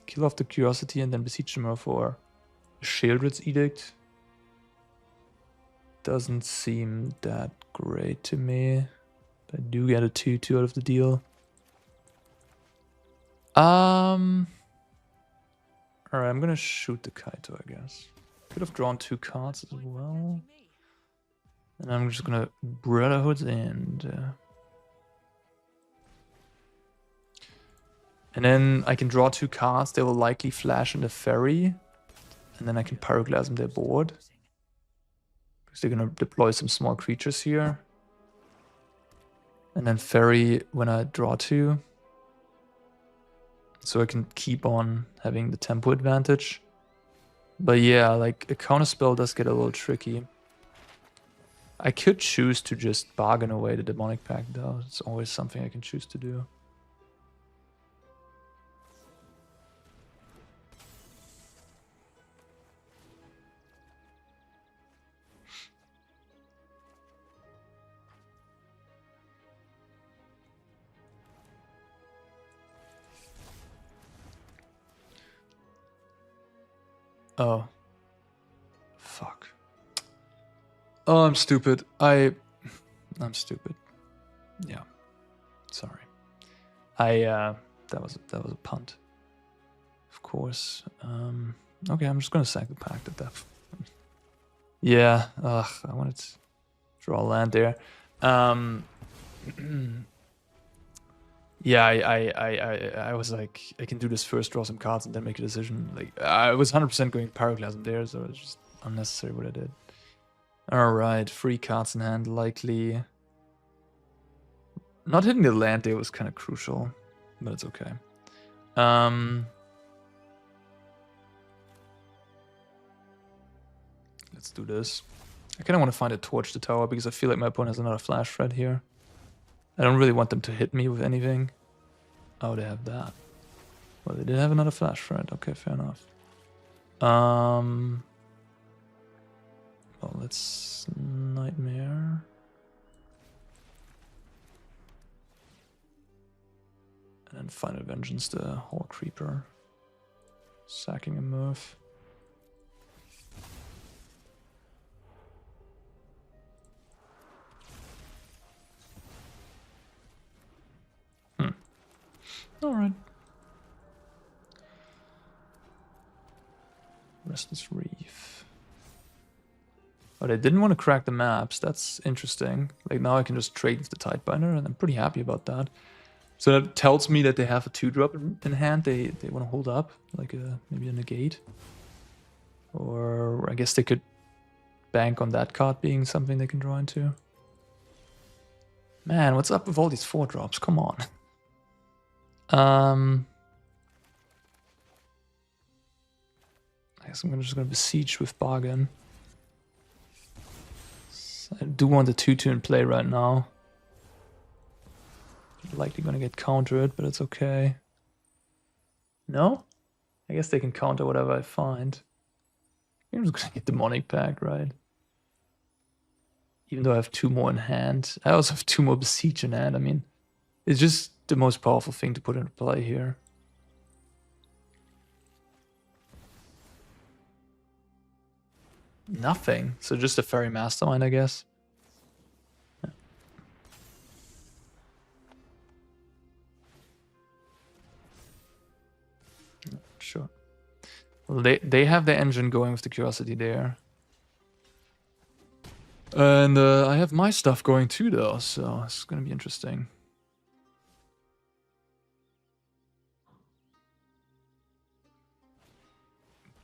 Kill off the Curiosity and then Beseech the Mirror for Sheoldred's Edict. Doesn't seem that great to me. I do get a 2/2 out of the deal. Alright, I'm gonna shoot the Kaito, I guess. Could have drawn 2 cards as well. And I'm just gonna Brotherhood and then I can draw 2 cards. They will likely flash in the ferry. And then I can Pyroclasm their board. Because they're gonna deploy some small creatures here. And then ferry when I draw 2. So I can keep on having the tempo advantage. But yeah, like a counterspell does get a little tricky. I could choose to just bargain away the Demonic Pact though. It's always something I can choose to do. Oh. Fuck. Oh, I'm stupid. I'm stupid. Yeah. Sorry. That was a punt. Of course. Okay, I'm just gonna sack the pact at that. Yeah. Ugh, I wanted to draw land there. Yeah, I was like, I can do this first, draw some cards, and then make a decision. Like, I was 100% going Pyroclasm there, so it's just unnecessary what I did. Alright, 3 cards in hand, likely. Not hitting the land there was kind of crucial, but it's okay. Let's do this. I kind of want to find a Torch the Tower, because I feel like my opponent has another Flash Threat here. I don't really want them to hit me with anything. Oh, they have that. Well, they did have another Flash Threat. Okay, fair enough. Well, let's Nightmare. And then Final Vengeance, the Hall Creeper. Sacking a Mirth. Alright. Restless Reef. Oh, they didn't want to crack the maps. That's interesting. Like, now I can just trade with the Tidebinder, and I'm pretty happy about that. So that tells me that they have a 2-drop in hand they want to hold up. Like, maybe a Negate. Or I guess they could bank on that card being something they can draw into. Man, what's up with all these 4-drops? Come on. I guess I'm just gonna Beseech with Bargain. So I do want the 2/2 in play right now. Likely gonna get countered, but it's okay. No? I guess they can counter whatever I find. I'm just gonna get Demonic Pact, right? Even though I have 2 more in hand. I also have 2 more Beseech in hand. I mean, it's just the most powerful thing to put into play here. Nothing. So just a Fairy Mastermind, I guess. Yeah. Sure. Well, they have their engine going with the Curiosity there. And I have my stuff going too, though, so it's gonna be interesting.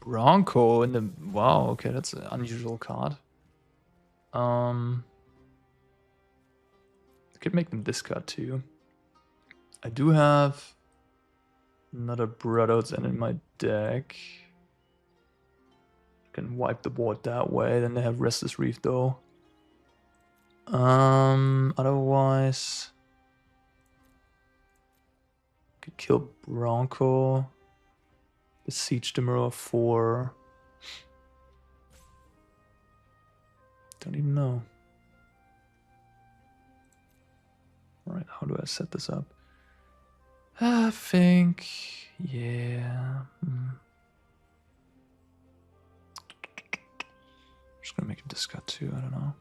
Bronco in the... Wow, okay, that's an unusual card. I could make them discard too. I do have another Brotherhood's End in my deck. I can wipe the board that way. Then they have Restless Reef though. Otherwise... Could kill Bronco. Beseech the Mirror 4. Don't even know. Alright, how do I set this up? I think... yeah... just gonna make it discard 2, I don't know.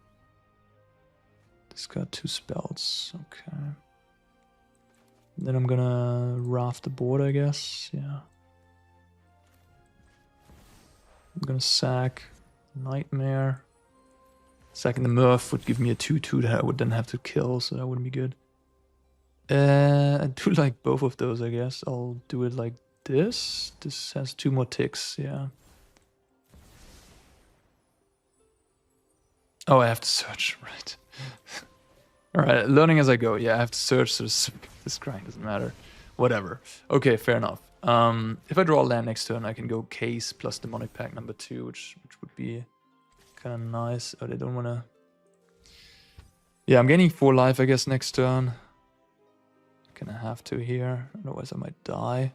Discard 2 spells, okay. Then I'm gonna raft the board, I guess, yeah. I'm gonna sack Nightmare. Sacking the Mirth would give me a 2/2 that I would then have to kill, so that wouldn't be good. I do like both of those, I guess. I'll do it like this. This has 2 more ticks, yeah. Oh, I have to search, right. Alright, learning as I go. Yeah, I have to search, so this grind doesn't matter. Whatever. Okay, fair enough. If I draw a land next turn, I can go Case plus Demonic Pact number 2, which would be kind of nice. Oh, they don't want to... yeah, I'm gaining 4 life, I guess, next turn. Gonna have to here, otherwise I might die.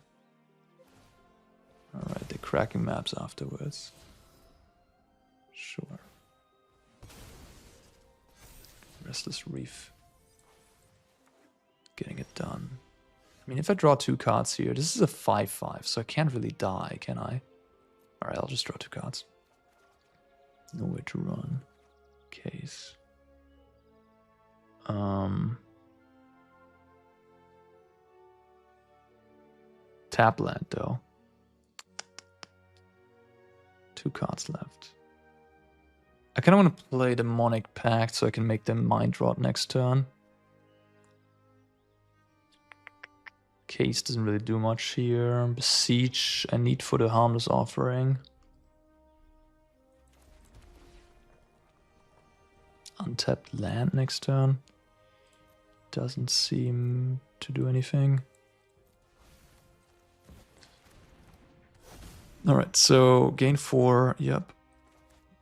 Alright, they're cracking maps afterwards. Sure. Restless Reef. Getting it done. I mean, if I draw 2 cards here, this is a 5/5, so I can't really die, can I? Alright, I'll just draw 2 cards. Nowhere to run. Case. Tap land, though. 2 cards left. I kind of want to play Demonic Pact so I can make them Mind Rot next turn. Case doesn't really do much here. Beseech, I need for the Harmless Offering. Untapped land next turn. Doesn't seem to do anything. Alright, so gain 4, yep.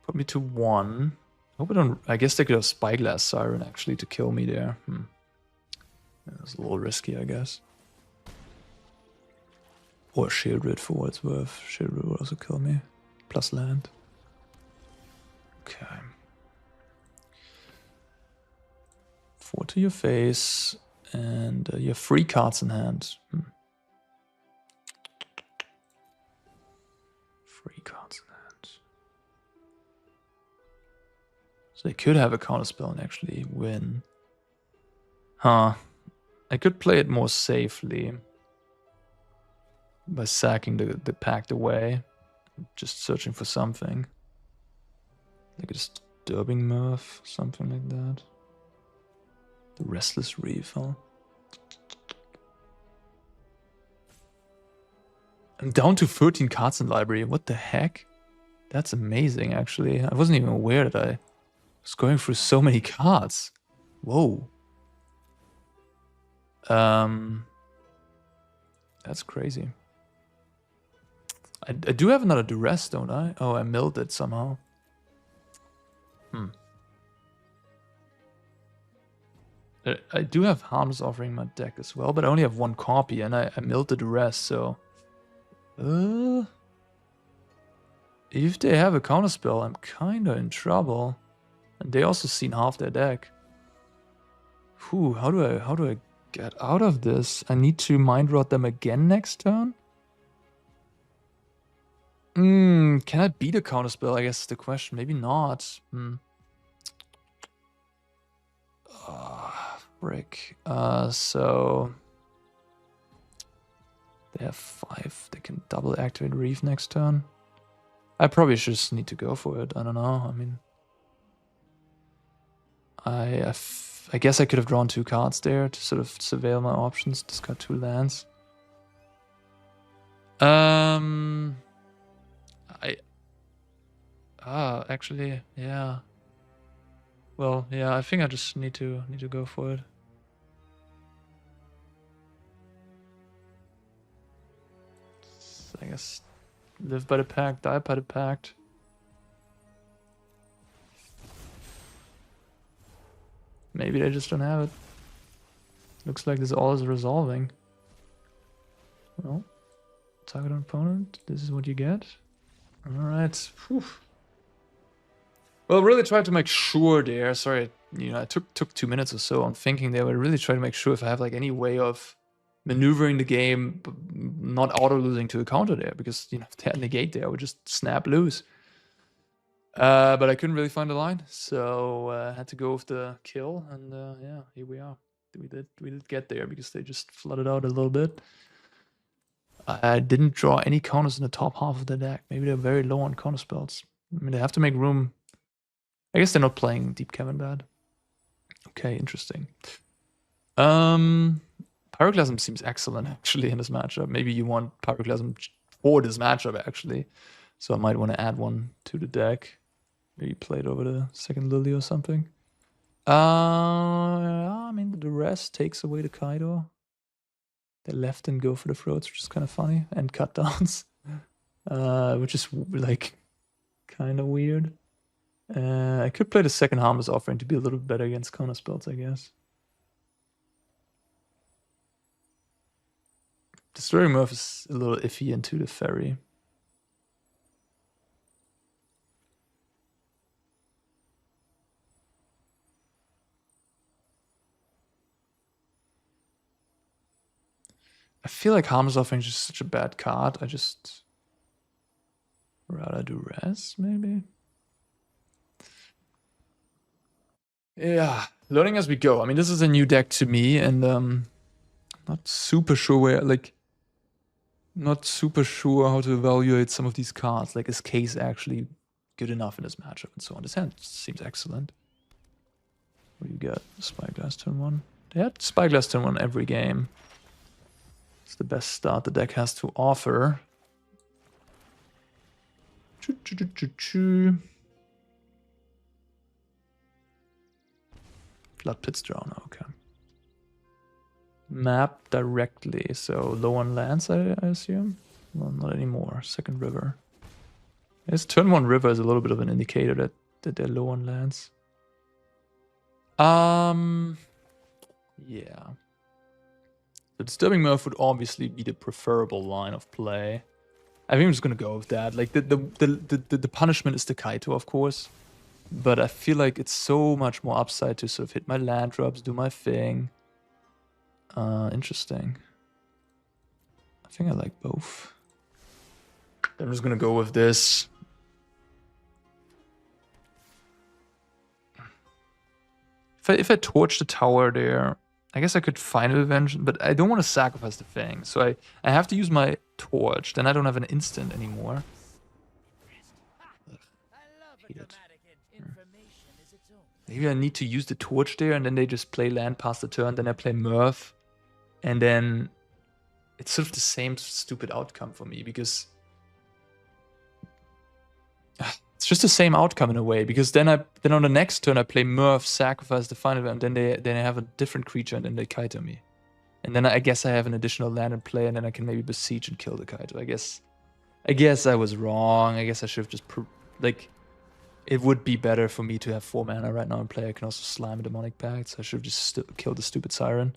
Put me to 1. Hope I don't... I guess they could have Spyglass Siren actually to kill me there. That was a little risky, I guess. Or Sheoldred for what it's worth. Sheoldred will also kill me. Plus land. Okay. 4 to your face. And you have 3 cards in hand. 3 cards in hand. So they could have a counterspell and actually win. Huh. I could play it more safely. By sacking the pact away. Just searching for something. Like a Disturbing Mirth, something like that. The Restless Reef, huh? I'm down to 13 cards in the library. What the heck? That's amazing, actually. I wasn't even aware that I was going through so many cards. Whoa. That's crazy. I do have another Duress, don't I? Oh, I milled it somehow. I do have Harmless Offering in my deck as well, but I only have 1 copy, and I milled the Duress, so... if they have a counterspell, I'm kinda in trouble. And they also seen half their deck. Whew, how do I get out of this? I need to Mind Rot them again next turn? Can I beat a counterspell? I guess is the question. Maybe not. Frick. So they have 5. They can double activate Reef next turn. I probably just need to go for it. I don't know. I mean, I guess I could have drawn 2 cards there to sort of surveil my options. Discard 2 lands. Actually, yeah. Well, yeah, I think I just need to go for it. So I guess live by the pact, die by the pact. Maybe they just don't have it. Looks like this all is resolving. Well, target an opponent. This is what you get. Alright. Well, really tried to make sure there. Sorry, I took 2 minutes or so on thinking there, but I really tried to make sure if I have like any way of maneuvering the game, but not auto losing to a counter there, because if they had negate there, I would just snap lose. But I couldn't really find a line, so I had to go with the kill, and yeah, here we are. We did get there because they just flooded out a little bit. I didn't draw any counters in the top half of the deck. Maybe they're very low on counter spells. I mean, they have to make room. I guess they're not playing Deep Cavern bad. Okay, interesting. Pyroclasm seems excellent actually in this matchup. Maybe you want Pyroclasm for this matchup actually. So I might want to add one to the deck. Maybe play it over the second Lily or something. I mean, the Duress takes away the Kaito. They left and go for the throats, which is kind of funny. And cut downs. Which is like kind of weird. I could play the second Harmless Offering to be a little bit better against counter spells, I guess. Disturbing Mirth is a little iffy into the Ferry. I feel like Harmless Offering is just such a bad card. I just rather do Res, maybe. Yeah, learning as we go. I mean, this is a new deck to me, and not super sure where, like, not super sure how to evaluate some of these cards. Like, is Case actually good enough in this matchup and so on? This hand seems excellent. What do you get? Spyglass turn 1. They had Spyglass turn 1 every game. It's the best start the deck has to offer. Blood Pit's Drown, okay. Map directly, so low on lands, I assume? Well, not anymore. Second river. This turn 1 river is a little bit of an indicator that they're low on lands. Yeah. The Disturbing Mirth would obviously be the preferable line of play. I think I'm just gonna go with that. Like the punishment is the Kaito, of course. But I feel like it's so much more upside to sort of hit my land drops, do my thing. Interesting. I think I like both. I'm just gonna go with this. If I torch the tower there, I guess I could Final Revenge, but I don't want to sacrifice the thing. So I have to use my torch, then I don't have an instant anymore. Maybe I need to use the torch there, and then they just play land past the turn, then I play Mirth. And then it's sort of the same stupid outcome for me, because it's just the same outcome in a way, because then on the next turn I play Mirth, sacrifice the final, and then they have a different creature, and then they Kaito me. And then I guess I have an additional land in play, and then I can maybe Beseech and kill the Kaito. I guess I was wrong. I guess I should have just like, it would be better for me to have 4 mana right now in play. I can also slime a Demonic Pact, so I should have just killed the stupid Siren.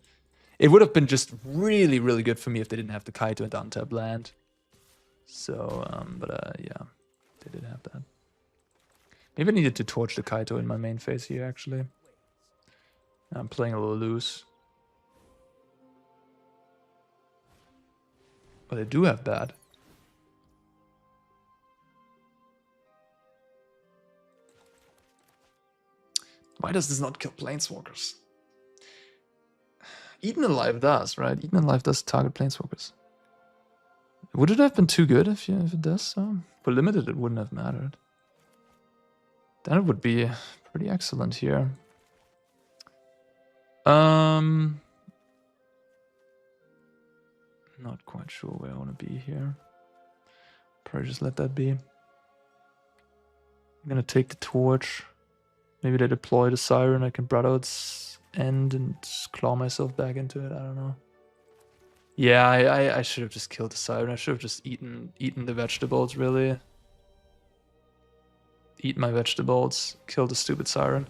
It would have been just really, really good for me if they didn't have the Kaito and untap land. So, yeah, they did have that. Maybe I needed to torch the Kaito in my main phase here, actually. I'm playing a little loose. But I do have that. Why does this not kill Planeswalkers? Eaten Alive does, right? Eaten Alive does target Planeswalkers. Would it have been too good if it does so? For limited, it wouldn't have mattered. Then it would be pretty excellent here. Not quite sure where I want to be here. Probably just let that be. I'm gonna take the torch. Maybe they deploy the Siren. I can Brotherhood's end and claw myself back into it. I don't know. Yeah, I should have just killed the Siren. I should have just eaten the vegetables, really. Eat my vegetables. Kill the stupid Siren.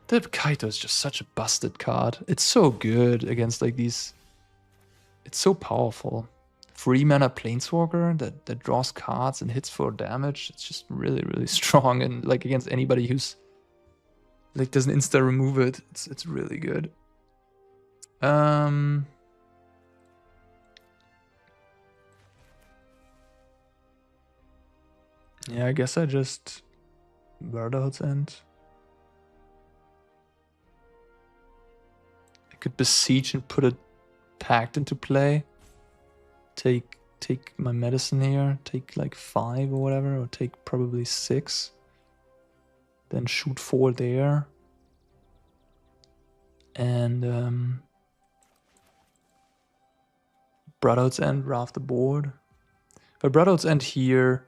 The Kaito is just such a busted card. It's so good against like these. It's so powerful. 3-mana Planeswalker that draws cards and hits for damage. It's just really, really strong, and like against anybody who's like doesn't insta remove it, it's really good. Yeah, I guess I just Brotherhood's End. I could Beseech and put a Pact into play. Take my medicine here, take like 5 or whatever, or take probably 6. Then shoot 4 there. And Brotherhood's End, draft the board. But Brotherhood's End here,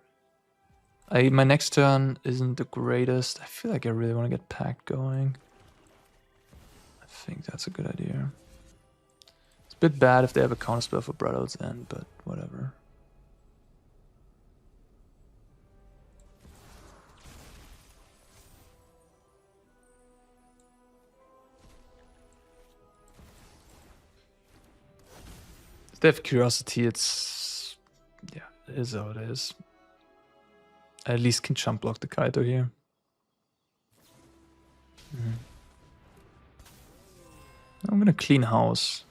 my next turn isn't the greatest. I feel like I really want to get Pact going. I think that's a good idea. It's a bit bad if they have a counterspell for Brotherhood's End, but whatever. If they have Curiosity, it's... yeah, it is how it is. I at least can jump block the Kaito here. I'm gonna clean house,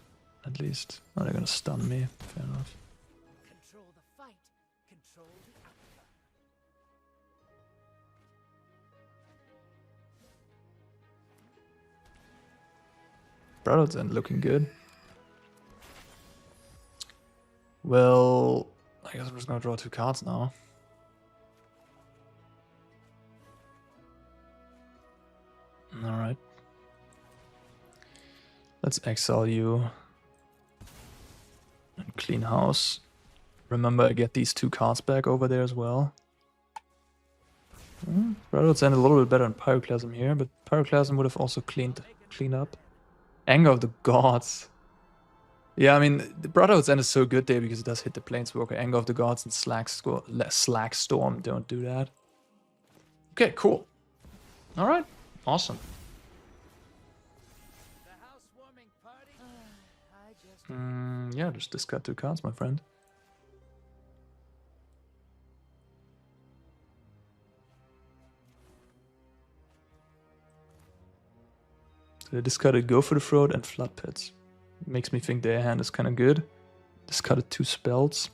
at least. Oh, they're gonna stun me. Fair enough. Control the fight. Control the outcome. Brotherhood's End looking good. Well, I guess I'm just gonna draw 2 cards now. Alright. Let's exile you. And clean house. Remember, I get these 2 cards back over there as well. Brotherhood's End a little bit better than Pyroclasm here, but Pyroclasm would have also cleaned up. Anger of the Gods. Yeah, I mean, the Brotherhood's End is so good there because it does hit the Planeswalker. Anger of the Gods and Slack Storm don't do that. Okay, cool. Alright, awesome. The housewarming party. I just Yeah, just discard 2 cards, my friend. So they discarded Go for the Throat and Flood Pits. Makes me think their hand is kind of good. Discarded 2 spells.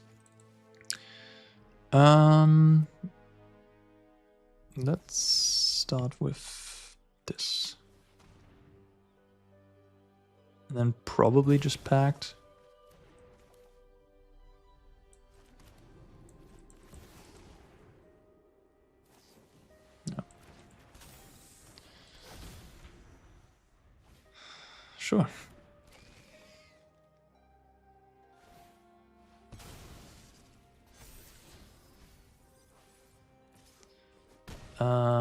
Let's start with this. And then probably just Pact. No. Sure.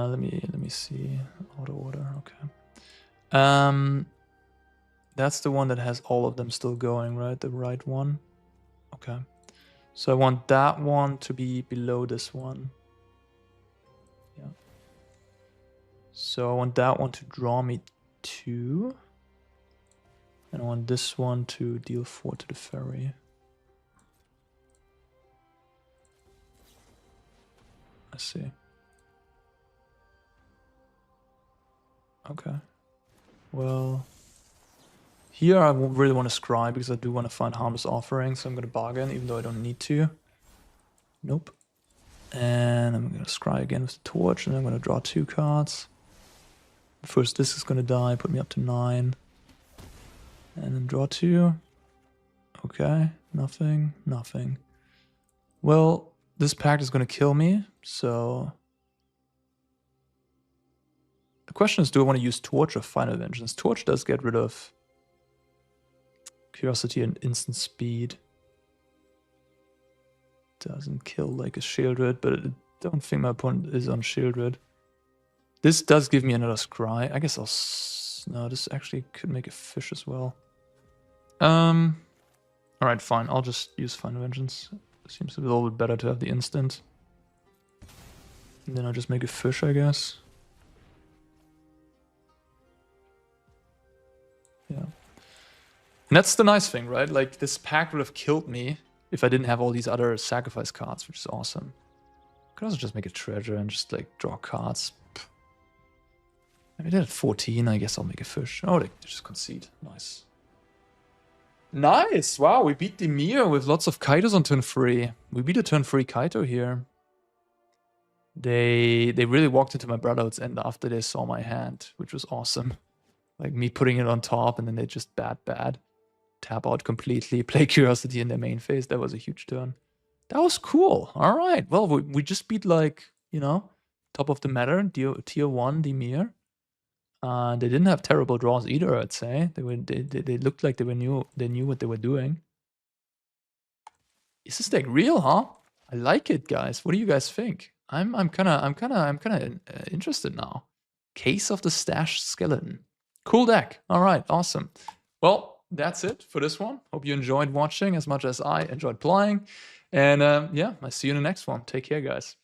Let me see. Auto order, okay. That's the one that has all of them still going, right? The right one. Okay. So I want that one to be below this one. Yeah. So I want that one to draw me 2. And I want this one to deal 4 to the ferry. I see. Okay. Well, here I really want to scry because I do want to find Harmless Offering, so I'm going to bargain even though I don't need to. Nope. And I'm going to scry again with the Torch, and I'm going to draw 2 cards. First this is going to die, put me up to 9. And then draw 2. Okay, nothing, nothing. Well, this Pact is going to kill me, so... The question is, do I want to use Torch or Final Vengeance? Torch does get rid of Curiosity and instant speed. Doesn't kill like a Sheoldred, but I don't think my opponent is on Sheoldred. This does give me another scry. I guess I'll... No, this actually could make a fish as well. Alright, fine. I'll just use Final Vengeance. Seems a little bit better to have the instant. And then I'll just make a fish, I guess. Yeah. And that's the nice thing, right? Like, this Pact would have killed me if I didn't have all these other sacrifice cards, which is awesome. Could also just make a treasure and just like draw cards. Maybe they're at 14, I guess I'll make a fish. Oh, they just concede. Nice. Nice! Wow, we beat Dimir with lots of Kaitos on turn 3. We beat a turn 3 Kaito here. They really walked into my Brotherhood's end after they saw my hand, which was awesome. Like me putting it on top and then they just bad. Tap out completely, play Curiosity in their main phase. That was a huge turn. That was cool. All right. Well, we just beat, like, you know, top of the matter, tier 1 Dimir. They didn't have terrible draws either, I'd say. They looked like they knew what they were doing. Is this deck real, huh? I like it, guys. What do you guys think? I'm kind of interested now. Case of the Stashed Skeleton. Cool deck. All right, awesome. Well, that's it for this one. Hope you enjoyed watching as much as I enjoyed playing. And yeah, I'll see you in the next one. Take care, guys.